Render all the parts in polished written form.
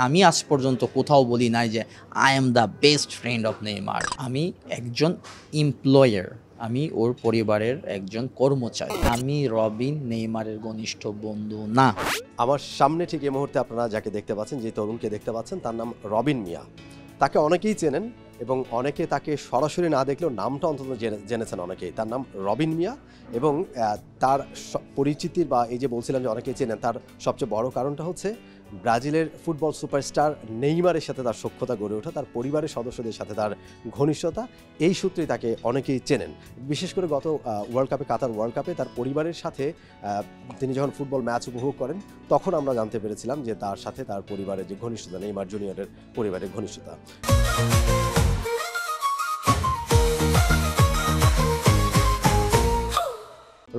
আমি আজ পর্যন্ত কোথাও বলি নাই যে I am the best friend of Neymar. আমি একজন এমপ্লয়ার, আমি ওর পরিবারের একজন কর্মচারী। আমি রবিন নেইমারের ঘনিষ্ঠ বন্ধু না। আমার সামনে ঠিক এই মুহূর্তে আপনারা যাকে দেখতে পাচ্ছেন, যে তরুণকে দেখতে পাচ্ছেন, তার নাম রবিন মিয়া। তাকে অনেকেই চেনেন এবং অনেকে তাকে সরাসরি না দেখলেও নামটা অন্তত জেনেছেন অনেকেই। তার নাম রবিন মিয়া এবং তার পরিচিতির বা এই যে বলছিলাম যে অনেকেই চেনেন, তার সবচেয়ে বড় কারণটা হচ্ছে ব্রাজিলের ফুটবল সুপারস্টার নেইমারের সাথে তার সখ্যতা গড়ে ওঠা, তার পরিবারের সদস্যদের সাথে তার ঘনিষ্ঠতা। এই সূত্রেই তাকে অনেকেই চেনেন। বিশেষ করে গত ওয়ার্ল্ড কাপে, কাতার ওয়ার্ল্ড কাপে তার পরিবারের সাথে তিনি যখন ফুটবল ম্যাচ উপভোগ করেন, তখন আমরা জানতে পেরেছিলাম যে তার সাথে তার পরিবারের যে ঘনিষ্ঠতা, নেইমার জুনিয়রের পরিবারের ঘনিষ্ঠতা।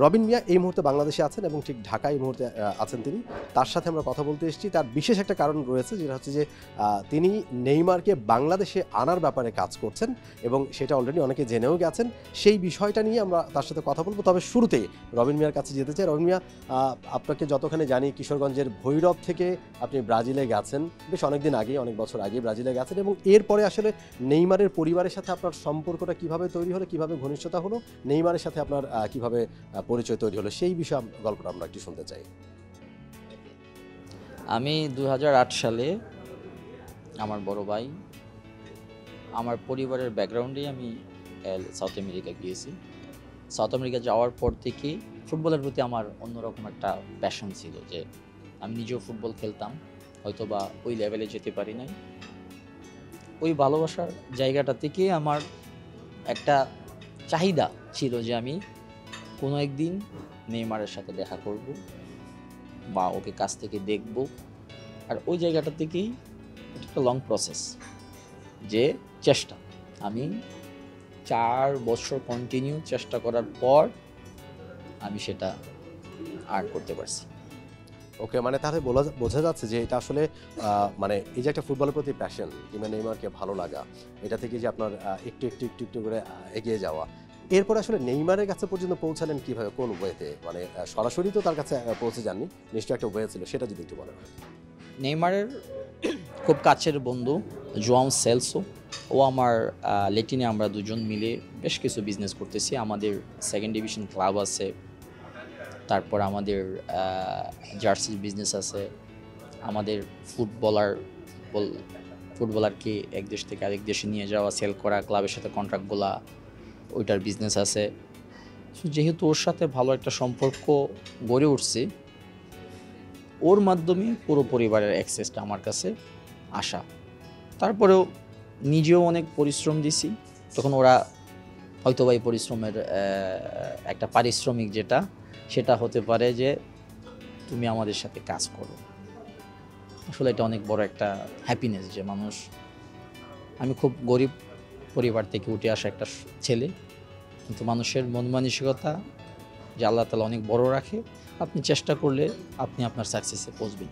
রবিন মিয়া এই মুহূর্তে বাংলাদেশে আছেন এবং ঠিক ঢাকায় এই মুহূর্তে আছেন তিনি। তার সাথে আমরা কথা বলতে এসেছি। তার বিশেষ একটা কারণ রয়েছে, যেটা হচ্ছে যে তিনি নেইমারকে বাংলাদেশে আনার ব্যাপারে কাজ করছেন এবং সেটা অলরেডি অনেকে জেনেও গেছেন। সেই বিষয়টা নিয়ে আমরা তার সাথে কথা বলবো। তবে শুরুতেই রবিন মিয়ার কাছে যেতে চাই। রবিন মিয়া, আপনাকে যতখানি জানি কিশোরগঞ্জের ভৈরব থেকে আপনি ব্রাজিলে গেছেন, বেশ অনেকদিন আগে, অনেক বছর আগে ব্রাজিলে গেছেন এবং এরপরে আসলে নেইমারের পরিবারের সাথে আপনার সম্পর্কটা কিভাবে তৈরি হলো, কিভাবে ঘনিষ্ঠতা হলো, নেইমারের সাথে আপনার কিভাবে পরিচয় তৈরি হলো, সেই বিষয়ে গল্পটা আমরা একটু শুনতে চাই। আমি 2008 সালে আমার বড় ভাই, আমার পরিবারের ব্যাকগ্রাউন্ডেই আমি সাউথ আমেরিকা গিয়েছি। সাউথ আমেরিকা যাওয়ার পর থেকে ফুটবলের প্রতি আমার অন্যরকম একটা প্যাশন ছিল, যে আমি নিজেও ফুটবল খেলতাম, হয়তো বা ওই লেভেলে যেতে পারি নাই। ওই ভালোবাসার জায়গাটা থেকে আমার একটা চাহিদা ছিল যে আমি কোনো একদিন নেইমারের সাথে দেখা করব বা ওকে কাছ থেকে দেখব। আর ওই জায়গাটা থেকেই একটা লং প্রসেস, যে চেষ্টা, আমি 4 বছর কন্টিনিউ চেষ্টা করার পর আমি সেটা আর্ন করতে পারছি। ওকে, মানে তাহলে বোঝা যাচ্ছে যে এটা আসলে মানে এই যে একটা ফুটবলের প্রতি প্যাশন কিংবা নেইমারকে ভালো লাগা, এটা থেকে যে আপনার একটু একটু একটু একটু করে এগিয়ে যাওয়া, এরপর আসলে নেইমারের কাছে পর্যন্ত পৌঁছালেন কিভাবে, কোন ওয়েতে? মানে সরাসরি তো তার কাছে পৌঁছে যাননি, নিশ্চয়ই একটা ওয়ে ছিল, সেটা যদি একটু বলেন। নেইমারের খুব কাছের বন্ধু জোয়াও সেলসো, ও আমার লেটিনে আমরা দুজন মিলে বেশ কিছু বিজনেস করতেছি। আমাদের সেকেন্ড ডিভিশন ক্লাব আছে, তারপর আমাদের জার্সির বিজনেস আছে, আমাদের ফুটবলারকে এক দেশ থেকে আরেক দেশে নিয়ে যাওয়া, সেল করা, ক্লাবের সাথে কন্ট্রাক্টগুলা, ওইটার বিজনেস আছে। যেহেতু ওর সাথে ভালো একটা সম্পর্ক গড়ে উঠছে, ওর মাধ্যমে পুরো পরিবারের অ্যাক্সেসটা আমার কাছে আসা। তারপরেও নিজেও অনেক পরিশ্রম দিছি, তখন ওরা হয়তো বা এই পরিশ্রমের একটা পারিশ্রমিক যেটা, সেটা হতে পারে যে তুমি আমাদের সাথে কাজ করো। আসলে এটা অনেক বড় একটা হ্যাপিনেস, যে মানুষ, আমি খুব গরিব পরিবার থেকে উঠে আসা একটা ছেলে, কিন্তু মানুষের মন মানসিকতা যে আল্লাহ তাআলা অনেক বড় রাখে, আপনি চেষ্টা করলে আপনি আপনার সাকসেসে পৌঁছবেন।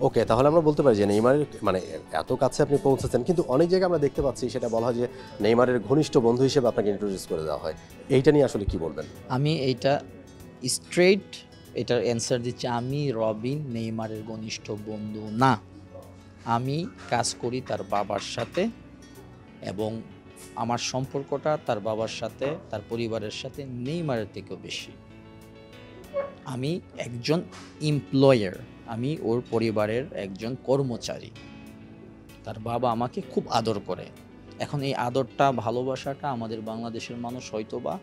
ওকে, তাহলে আমরা বলতে পারি যে নেইমারের মানে এত কাছে আপনি পৌঁছেছেন, কিন্তু অনেক জায়গায় আমরা দেখতে পাচ্ছি সেটা বলা হয় যে নেইমারের ঘনিষ্ঠ বন্ধু হিসেবে আপনাকে ইন্ট্রোডিউস করে দেওয়া হয়। এইটা নিয়ে আসলে কি বলবেন? আমি স্ট্রেইট এটার অ্যান্সার দিচ্ছি, আমি রবিন নেইমারের ঘনিষ্ঠ বন্ধু না। আমি কাজ করি তার বাবার সাথে এবং আমার সম্পর্কটা তার বাবার সাথে, তার পরিবারের সাথে নেইমারের থেকেও বেশি। আমি একজন এমপ্লয়ার, আমি ওর পরিবারের একজন কর্মচারী। তার বাবা আমাকে খুব আদর করে। এখন এই আদরটা, ভালোবাসাটা আমাদের বাংলাদেশের মানুষ হয়তো বা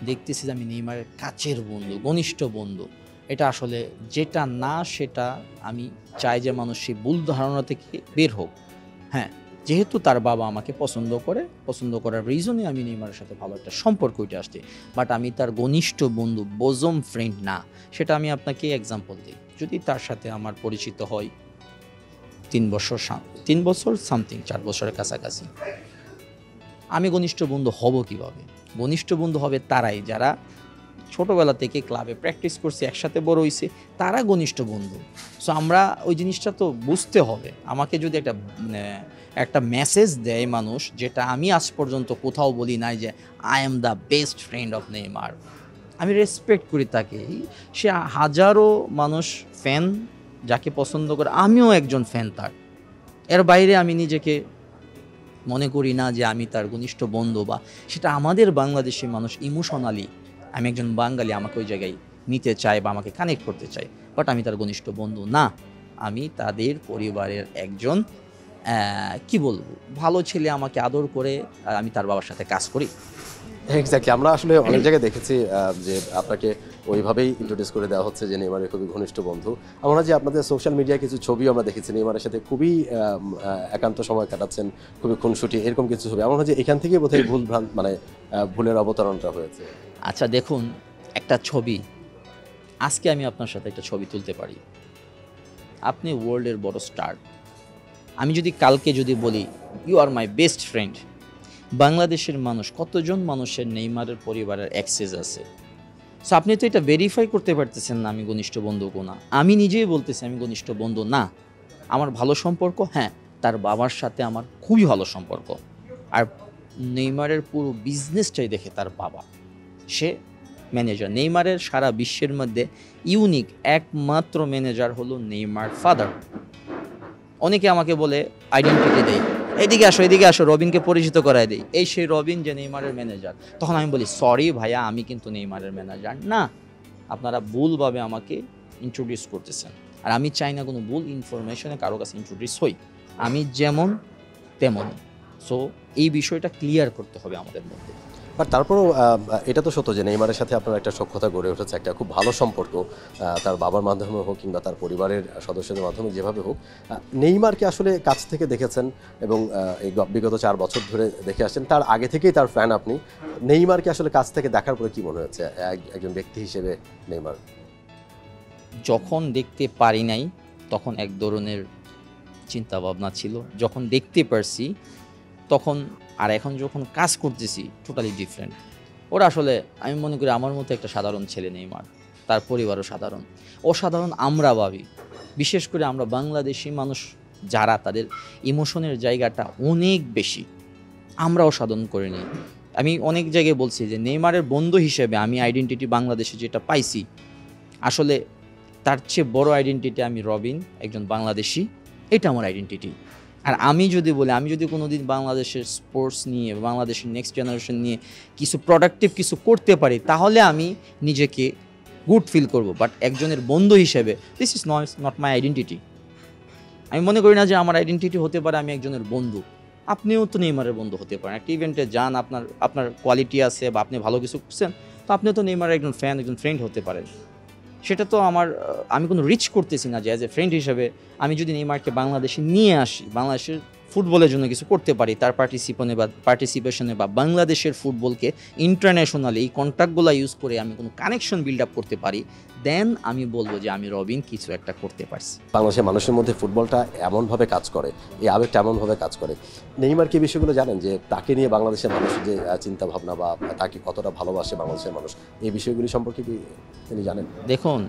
দেখতেছি যে আমি নেইমারের কাছের বন্ধু, ঘনিষ্ঠ বন্ধু। এটা আসলে যেটা না, সেটা আমি চাই যে মানুষ সেই ভুল ধারণা থেকে বের হোক। হ্যাঁ, যেহেতু তার বাবা আমাকে পছন্দ করে, পছন্দ করার রিজনে আমি নেইমারের সাথে ভালো একটা সম্পর্ক উঠে আসছে, বাট আমি তার ঘনিষ্ঠ বন্ধু, বোজম ফ্রেন্ড না। সেটা আমি আপনাকে এক্সাম্পল দিই। যদি তার সাথে আমার পরিচিত হয় 3 বছর সামথিং, 4 বছরের কাছাকাছি, আমি ঘনিষ্ঠ বন্ধু হব কিভাবে? ঘনিষ্ঠ বন্ধু হবে তারাই যারা ছোটোবেলা থেকে ক্লাবে প্র্যাকটিস করছে, একসাথে বড় হয়েছে, তারা ঘনিষ্ঠ বন্ধু। সো আমরা ওই জিনিসটা তো বুঝতে হবে। আমাকে যদি একটা মেসেজ দেয় মানুষ, যেটা আমি আজ পর্যন্ত কোথাও বলি নাই যে I am the best friend of Neymar, আমি রেসপেক্ট করি তাকে। সে হাজারো মানুষ ফ্যান যাকে পছন্দ করে, আমিও একজন ফ্যান তার। এর বাইরে আমি নিজেকে মনে করি না যে আমি তার ঘনিষ্ঠ বন্ধু, বা সেটা আমাদের বাংলাদেশি মানুষ ইমোশনালি, আমি একজন বাঙালি, আমাকে ওই জায়গায় নিতে চায় বা আমাকে কানেক্ট করতে চায়, বাট আমি তার ঘনিষ্ঠ বন্ধু না। আমি তাদের পরিবারের একজন কি বলবো, ভালো ছেলে, আমাকে আদর করে, আমি তার বাবার সাথে কাজ করি। এক্স্যাক্টলি, আমরা আসলে অনেক জায়গায় দেখেছি যে আপনাকে ওইভাবেই ইন্ট্রোডিউস করে দেওয়া হচ্ছে যে নেইমারের খুবই ঘনিষ্ঠ বন্ধু। আমরা যে আপনাদের সোশ্যাল মিডিয়ায় কিছু ছবি আমরা দেখেছি নেইমারের সাথে খুবই একান্ত সময় কাটাচ্ছেন, খুবই খুনসুটি, এরকম কিছু ছবি। আমরা যে এখান থেকেই বোধহয় মানে ভুলের অবতারণটা হয়েছে। আচ্ছা দেখুন, একটা ছবি, আজকে আমি আপনার সাথে একটা ছবি তুলতে পারি, আপনি ওয়ার্ল্ডের বড় স্টার, আমি যদি কালকে যদি বলি you are my best friend, বাংলাদেশের মানুষ, কতজন মানুষের নেইমারের পরিবারের অ্যাক্সেস আছে? সো আপনি তো এটা ভেরিফাই করতে পারতেছেন না আমি ঘনিষ্ঠ বন্ধু না। আমি নিজেই বলতেছি আমি ঘনিষ্ঠ বন্ধু না। আমার ভালো সম্পর্ক, হ্যাঁ, তার বাবার সাথে আমার খুবই ভালো সম্পর্ক। আর নেইমারের পুরো বিজনেসটাই দেখে তার বাবা, সে ম্যানেজার। নেইমারের সারা বিশ্বের মধ্যে ইউনিক একমাত্র ম্যানেজার হলো নেইমার ফাদার। অনেকে আমাকে বলে আইডেন্টিটি দেয়, এদিকে আসো রবিনকে পরিচিত করায় দেই, এই সেই রবিন যে নেইমারের ম্যানেজার। তখন আমি বলি সরি ভাইয়া, আমি কিন্তু নেইমারের ম্যানেজার না, আপনারা ভুলভাবে আমাকে ইন্ট্রোডিউস করতেছেন। আর আমি চাই না কোনো ভুল ইনফরমেশনে কারো কাছে ইন্ট্রোডিউস হই, আমি যেমন তেমন। সো এই বিষয়টা ক্লিয়ার করতে হবে আমাদের মধ্যে। বাট তারপরেও এটা তো সত্য যে নেইমারের সাথে আপনার একটা সখ্যতা গড়ে উঠেছে, একটা খুব ভালো সম্পর্ক, তার বাবার মাধ্যমে হোক কিংবা তার পরিবারের সদস্যদের মাধ্যমে যেভাবে হোক। নেইমারকে আসলে কাছ থেকে দেখেছেন এবং এই বিগত 4 বছর ধরে দেখে আসছেন, তার আগে থেকেই তার ফ্যান আপনি। নেইমারকে আসলে কাছ থেকে দেখার পরে কি মনে হচ্ছে একজন ব্যক্তি হিসেবে নেইমার? যখন দেখতে পারি নাই তখন এক ধরনের চিন্তা ভাবনা ছিল, যখন দেখতে পারছি তখন, আর এখন যখন কাজ করতেছি টোটালি ডিফারেন্ট। ওরা আসলে আমি মনে করি আমার মতো একটা সাধারণ ছেলে নেইমার, তার পরিবারও সাধারণ, অসাধারণ আমরা ভাবি। বিশেষ করে আমরা বাংলাদেশি মানুষ যারা, তাদের ইমোশনের জায়গাটা অনেক বেশি, আমরাও সাধন করে নিই। আমি অনেক জায়গায় বলছি যে নেইমারের বন্ধু হিসেবে আমি আইডেন্টিটি বাংলাদেশে যেটা পাইছি, আসলে তার চেয়ে বড় আইডেন্টিটি আমি রবিন, একজন বাংলাদেশি, এটা আমার আইডেন্টিটি। আর আমি যদি বলি, আমি যদি কোনো দিন বাংলাদেশের স্পোর্টস নিয়ে, বাংলাদেশের নেক্সট জেনারেশন নিয়ে কিছু প্রোডাক্টিভ কিছু করতে পারি, তাহলে আমি নিজেকে গুড ফিল করব। বাট একজনের বন্ধু হিসেবে this is not my identity. আমি মনে করি না যে আমার আইডেন্টিটি হতে পারে আমি একজনের বন্ধু। আপনিও তো নেইমারের বন্ধু হতে পারেন, একটা ইভেন্টে যান, আপনার কোয়ালিটি আছে বা আপনি ভালো কিছু করছেন, তো আপনিও তো নেইমারের একজন ফ্যান, একজন ফ্রেন্ড হতে পারেন। সেটা তো আমি কোনো রিচ করতেছি না যে অ্যাজ এ ফ্রেন্ড হিসেবে আমি যদি নেইমারকে বাংলাদেশে নিয়ে আসি, বাংলাদেশের ফুটবলের জন্য কিছু করতে পারি, তার পার্টিসিপেশনে বা বাংলাদেশের ফুটবলকে ইন্টারন্যাশনালি এই কন্ট্যাক্টগুলো ইউজ করে আমি কোনো কানেকশন বিল্ড আপ করতে পারি, দেন আমি বলবো যে আমি রবিন কিছু একটা করতে পারছি। বাংলাদেশের মানুষের মধ্যে ফুটবলটা এমনভাবে কাজ করে, এই আবেগটা এমনভাবে কাজ করে। নেইমার কি বিষয়গুলো জানেন যে তাকে নিয়ে বাংলাদেশের মানুষের যে চিন্তা ভাবনা বা তাকে কতটা ভালোবাসে বাংলাদেশের মানুষ, এই বিষয়গুলি সম্পর্কে কি তিনি জানেন? দেখুন,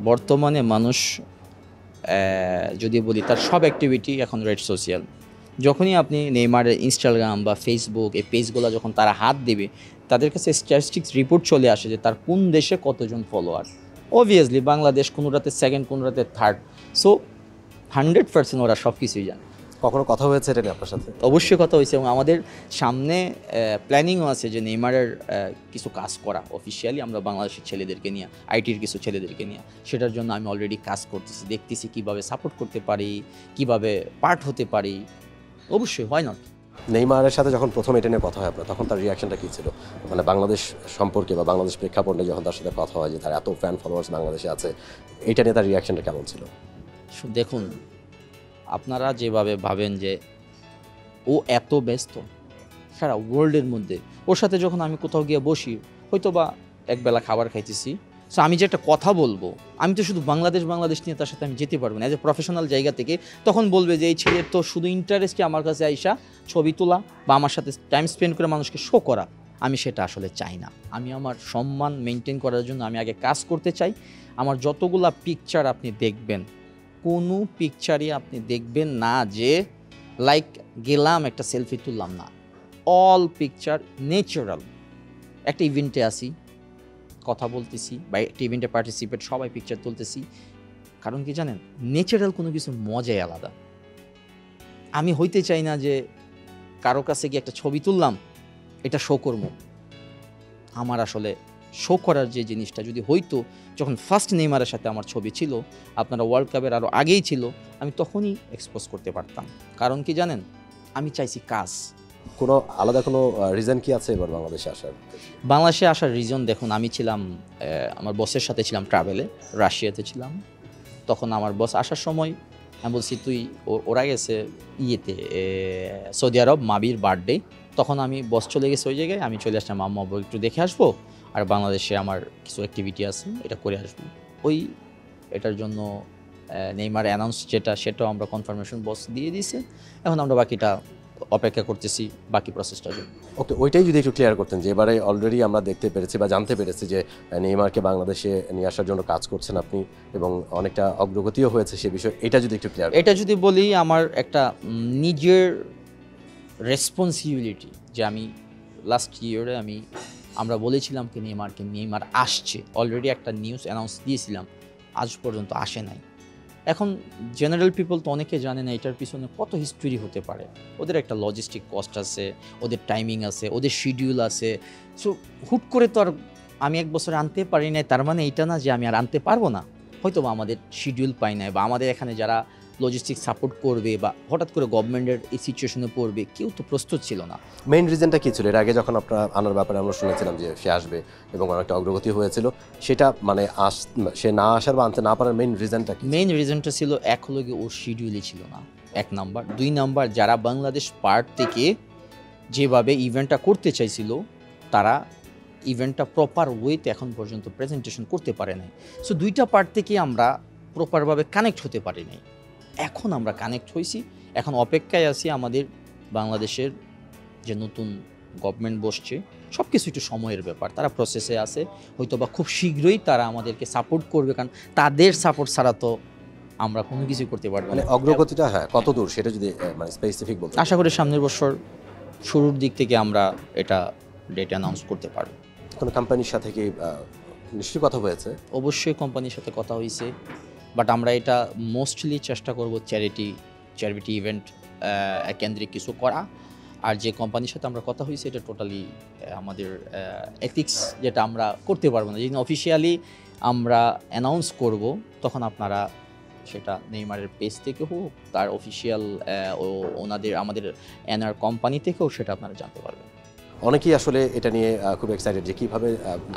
বর্তমানে মানুষ যদি বলি তার সব অ্যাক্টিভিটি এখন রেড সোশ্যাল। যখনই আপনি নেইমারের ইনস্টাগ্রাম বা ফেসবুক এই পেজগুলো যখন তারা হাত দেবে, তাদের কাছে স্ট্যাটিস্টিক্স রিপোর্ট চলে আসে যে তার কোন দেশে কতজন ফলোয়ার। অবভিয়াসলি বাংলাদেশ কোনোটাতে সেকেন্ড, কোনোটাতে থার্ড। সো 100% ওরা সব কিছুই জানে। কখনো কথা হয়েছে এটা নিয়ে আপনার সাথে? অবশ্যই কথা হয়েছে, এবং আমাদের সামনে প্ল্যানিংও আছে যে নেইমারের কিছু কাজ করা অফিসিয়ালি আমরা বাংলাদেশের ছেলেদেরকে নিয়ে, আইটির কিছু ছেলেদেরকে নিয়ে। সেটার জন্য আমি অলরেডি কাজ করতেছি, দেখতেছি কীভাবে সাপোর্ট করতে পারি, কিভাবে পার্ট হতে পারি। অবশ্যই, হয় নট। নেইমারের সাথে যখন প্রথম এটা নিয়ে কথা হয় আপনার, তখন তার রিয়াকশনটা কী ছিল? মানে বাংলাদেশ সম্পর্কে বা বাংলাদেশ প্রেক্ষাপটে যখন তার সাথে কথা হয় যে তার এত ফ্যান ফলোয়ার্স বাংলাদেশে আছে, এইটা নিয়ে তার রিয়াকশনটা কেমন ছিল? দেখুন, আপনারা যেভাবে ভাবেন যে ও এত ব্যস্ত সারা ওয়ার্ল্ডের মধ্যে, ওর সাথে যখন আমি কোথাও গিয়ে বসি, হয়তো বা একবেলা খাবার খাইতেছি, সো আমি যে একটা কথা বলবো, আমি তো শুধু বাংলাদেশ নিয়ে তার সাথে আমি যেতে পারবো না অ্যাজ এ প্রফেশনাল জায়গা থেকে। তখন বলবে যে এই ছেলের তো শুধু ইন্টারেস্টে আমার কাছে আইসা ছবি তোলা বা আমার সাথে টাইম স্পেন্ড করে মানুষকে শো করা। আমি সেটা আসলে চাই না। আমি আমার সম্মান মেনটেন করার জন্য আমি আগে কাজ করতে চাই। আমার যতগুলা পিকচার আপনি দেখবেন, কোনো পিকচারই আপনি দেখবেন না যে লাইক গেলাম একটা সেলফি তুললাম, না। All picture natural. একটা ইভেন্টে আসি, কথা বলতেছি বা একটা ইভেন্টে পার্টিসিপেট, সবাই পিকচার তুলতেছি। কারণ কি জানেন, ন্যাচারাল কোনো কিছু মজাই আলাদা। আমি হইতে চাই না যে কারো কাছে গিয়ে একটা ছবি তুললাম, এটা শো করবো। আমার আসলে শো করার যে জিনিসটা যদি হইতো, যখন ফার্স্ট নেইমারের সাথে আমার ছবি ছিল, আপনারা ওয়ার্ল্ড কাপের আরও আগেই ছিল, আমি তখনই এক্সপোজ করতে পারতাম। কারণ কি জানেন, আমি চাইছি কাজ। কোনো আলাদা কোনো রিজন কি আছে এবার বাংলাদেশে আসার? বাংলাদেশে আসার রিজন দেখুন, আমি ছিলাম আমার বসের সাথে ছিলাম ট্রাভেলে, রাশিয়াতে ছিলাম। তখন আমার বস আসার সময় আমি বলছি তুই, ওরা গেছে ইয়েতে সৌদি আরব, মাবির বার্থডে। তখন আমি বস চলে গেছে ওই জায়গায়, আমি চলে আসলাম আম্মা আব্বু একটু দেখে আসবো, আর বাংলাদেশে আমার কিছু অ্যাক্টিভিটি আছে, এটা করে আসবো। এটার জন্য নেইমার অ্যানাউন্স যেটা, সেটাও আমরা কনফার্মেশন বস দিয়ে দিয়েছে। এখন আমরা বাকিটা অপেক্ষা করতেছি বাকি প্রসেসটার জন্য। ওকে, ওইটাই যদি একটু ক্লিয়ার করতেন যে এবারে অলরেডি আমরা দেখতে পেরেছি বা জানতে পেরেছি যে নেইমারকে বাংলাদেশে নিয়ে আসার জন্য কাজ করছেন আপনি, এবং অনেকটা অগ্রগতিও হয়েছে সে বিষয়ে, এটা যদি একটু ক্লিয়ার। এটা যদি বলি, আমার একটা নিজের রেসপন্সিবিলিটি যে আমি লাস্ট ইয়ারে আমরা বলেছিলাম কি নেইমার আসছে, অলরেডি একটা নিউজ অ্যানাউন্স দিয়েছিলাম, আজ পর্যন্ত আসে নাই। এখন জেনারেল পিপল তো অনেকে জানে না এটার পিছনে কত হিস্ট্রি হতে পারে। ওদের একটা লজিস্টিক কস্ট আছে, ওদের টাইমিং আছে, ওদের শিডিউল আছে। সো হুট করে তো আর আমি এক বছরে আনতে পারি নাই, তার মানে এইটা না যে আমি আর আনতে পারবো না। হয়তো বা আমাদের শিডিউল পাই নাই, বা আমাদের এখানে যারা লজিস্টিক সাপোর্ট করবে, বা হঠাৎ করে গভর্নমেন্টের এই সিচুয়েশনে পড়বে, কেউ তো প্রস্তুত ছিল না। মেইন রিজনটা কি ছিল? এর আগে যখন আপনারা আনার ব্যাপারে আমরা শুনেছিলাম যে সে আসবে এবং অনেকটা অগ্রগতি হয়েছিল, সেটা মানে সে না আসার বা আনতে না পারার মেইন রিজনটা কি? মেইন রিজনটা ছিল এক হলো গিয়ে ওর শিডিউলই ছিল না, 1 নাম্বার। 2 নাম্বার, যারা বাংলাদেশ পার্ট থেকে যেভাবে ইভেন্টটা করতে চাইছিল, তারা ইভেন্টটা প্রপার ওয়েতে এখন পর্যন্ত প্রেজেন্টেশন করতে পারে নাই। সো 2টা পার্ট থেকে আমরা প্রপারভাবে কানেক্ট হতে পারি নাই। এখন আমরা কানেক্ট হয়েছি, এখন অপেক্ষায় আছি আমাদের বাংলাদেশের যে নতুন গভর্নমেন্ট বসছে, সব কিছু একটু সময়ের ব্যাপার, তারা প্রসেসে আছে, হয়তো বা খুব শীঘ্রই তারা আমাদেরকে সাপোর্ট করবে, কারণ তাদের সাপোর্ট ছাড়া তো আমরা কোনো কিছু করতে পারবো মানে না। অগ্রগতিটা হ্যাঁ কত দূর সেটা যদি মানে স্পেসিফিক বলতে। আশা করি সামনের বছর শুরুর দিক থেকে আমরা এটা ডেট অ্যানাউন্স করতে পারবো। কোনো কোম্পানির সাথে কি নিশ্চয়ই কথা হয়েছে? অবশ্যই কোম্পানির সাথে কথা হয়েছে, বাট আমরা এটা মোস্টলি চেষ্টা করব চ্যারিটি ইভেন্ট কেন্দ্রিক কিছু করা। আর যে কোম্পানির সাথে আমরা কথা হয়েছে, এটা টোটালি আমাদের এথিক্স, যেটা আমরা করতে পারবো না। যেদিন অফিসিয়ালি আমরা অ্যানাউন্স করব, তখন আপনারা সেটা নেইমারের পেজ থেকে হোক, তার অফিসিয়াল আমাদের এনআর কোম্পানি থেকেও সেটা আপনারা জানতে পারবেন। অনেকেই আসলে এটা নিয়ে খুব এক্সাইটেড যে কীভাবে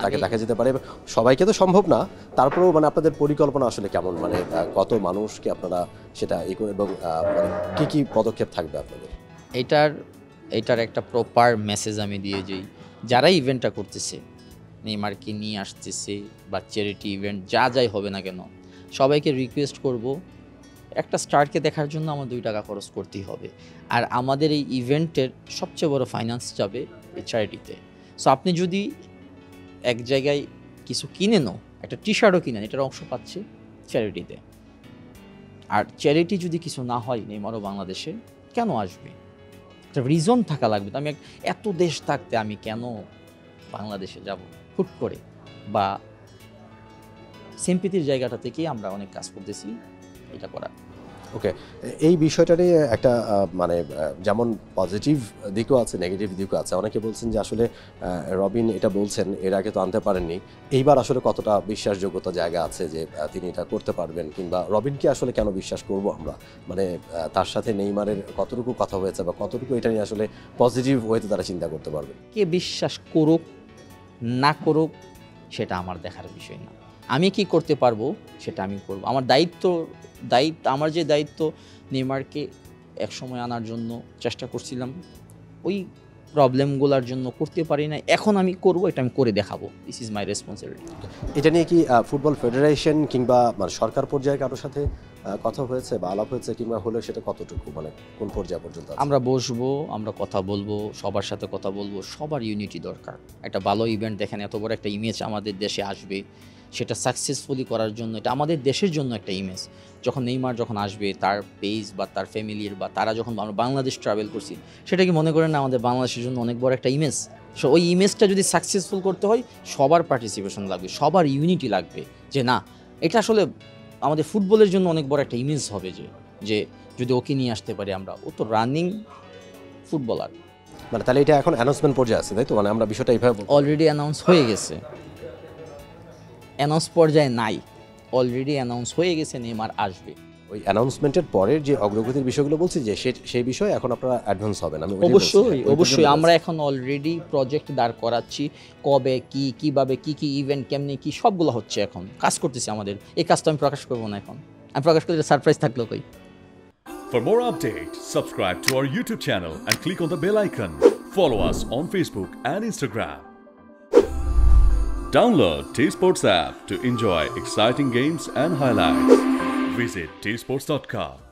তাকে দেখা যেতে পারে। সবাইকে তো সম্ভব না, তারপরেও মানে আপনাদের পরিকল্পনা আসলে কেমন, মানে কত মানুষকে আপনারা সেটা এবং মানে কী কী পদক্ষেপ থাকবে আপনাদের? এটার একটা প্রপার মেসেজ আমি দিয়ে যাই, যারা ইভেন্টটা করতেছে, নেইমারকে নিয়ে আসতেছে, বা চ্যারিটি ইভেন্ট যাই হবে না কেন, সবাইকে রিকোয়েস্ট করব, একটা স্টারকে দেখার জন্য আমার 2 টাকা খরচ করতেই হবে। আর আমাদের এই ইভেন্টের সবচেয়ে বড় ফাইন্যান্স যাবে এই চ্যারিটিতে। সো আপনি যদি এক জায়গায় কিছু কিনেনও, একটা টি শার্টও কিনেন, এটার অংশ পাচ্ছে চ্যারিটিতে। আর চ্যারিটি যদি কিছু না হয়, নেইমারও বাংলাদেশে কেন আসবে? একটা রিজন থাকা লাগবে। তো আমি এত দেশ থাকতে আমি কেন বাংলাদেশে যাব হুট করে? বা সিম্পিতির জায়গাটা থেকেই আমরা অনেক কাজ করতেছি এটা করা। ওকে, এই বিষয়টা নিয়ে একটা মানে যেমন পজিটিভ দিকও আছে, নেগেটিভ দিকও আছে। অনেকে বলছেন যে আসলে রবিন এটা বলছেন এর আগে তো আনতে পারেননি, এইবার আসলে কতটা বিশ্বাসযোগ্যতা জায়গা আছে যে তিনি এটা করতে পারবেন, কিংবা রবিনকে আসলে কেন বিশ্বাস করব আমরা, মানে তার সাথে নেইমারের কতটুকু কথা হয়েছে বা কতটুকু এটা নিয়ে আসলে পজিটিভ ওয়েতে তারা চিন্তা করতে পারবে। কে বিশ্বাস করুক না করুক সেটা আমার দেখার বিষয় না। আমি কি করতে পারবো সেটা আমি করব। আমার আমার যে দায়িত্ব, নেইমারকে একসময় আনার জন্য চেষ্টা করছিলাম, ওই প্রবলেমগুলোর জন্য করতে পারি না, এখন আমি করব, এটা আমি করে দেখাবো। This is my responsibility. এটা নিয়ে কি ফুটবল ফেডারেশন কিংবা মানে সরকার পর্যায়ে কারোর সাথে কথা হয়েছে বা আলাপ হয়েছে, কিংবা হলে সেটা কতটুকু, মানে কোন পর্যায় পর্যন্ত? আমরা বসবো, আমরা কথা বলবো, সবার সাথে কথা বলবো। সবার ইউনিটি দরকার। একটা ভালো ইভেন্ট দেখেন, এত বড় একটা ইমেজ আমাদের দেশে আসবে, সেটা সাকসেসফুলি করার জন্য, এটা আমাদের দেশের জন্য একটা ইমেজ। যখন নেইমার যখন আসবে, তার পেজ বা তার ফ্যামিলির, বা তারা যখন আমরা বাংলাদেশ ট্রাভেল করছি, সেটা কি মনে করেন না আমাদের বাংলাদেশের জন্য অনেক বড় একটা ইমেজ? সো ওই ইমেজটা যদি সাকসেসফুল করতে হয়, সবার পার্টিসিপেশন লাগবে, সবার ইউনিটি লাগবে। যে না, এটা আসলে আমাদের ফুটবলের জন্য অনেক বড় একটা ইমেজ হবে, যে যদি ওকে নিয়ে আসতে পারি আমরা। ও তো রানিং ফুটবলার, মানে তাহলে এটা এখন অ্যানাউন্সমেন্ট পর্যায়ে আছে, তাই তো? মানে আমরা বিষয়টা এইভাবে বলবো। অলরেডি অ্যানাউন্স হয়ে গেছে, অ্যানাউন্স পর্যায়ে নাই, অলরেডি অ্যানাউন্স হয়ে গেছে নেইমার আসবে। ওই অ্যানাউন্সমেন্টের পরের যে অগ্রগতির বিষয়গুলো বলছি যে সেই বিষয়ে এখন আপনারা অ্যাডভান্স হবেন। আমি ওইটাই বলছি। অবশ্যই ওই অবশ্যই পর্যন্ত আমরা এখন অলরেডি প্রজেক্ট দাঁড় করাচ্ছি, কবে কি কিভাবে কি কি ইভেন্ট কেমনে কি সবগুলো হচ্ছে, এখন কাজ করতেছি আমাদের। এই কাজটা আমি প্রকাশ করবো না এখন, আমি প্রকাশ করলে সারপ্রাইজ থাকলো কই। For more updates, subscribe to our YouTube channel and click on the bell icon. Follow us on Facebook and Instagram. Download T-Sports app to enjoy exciting games and highlights. Visit tsports.com.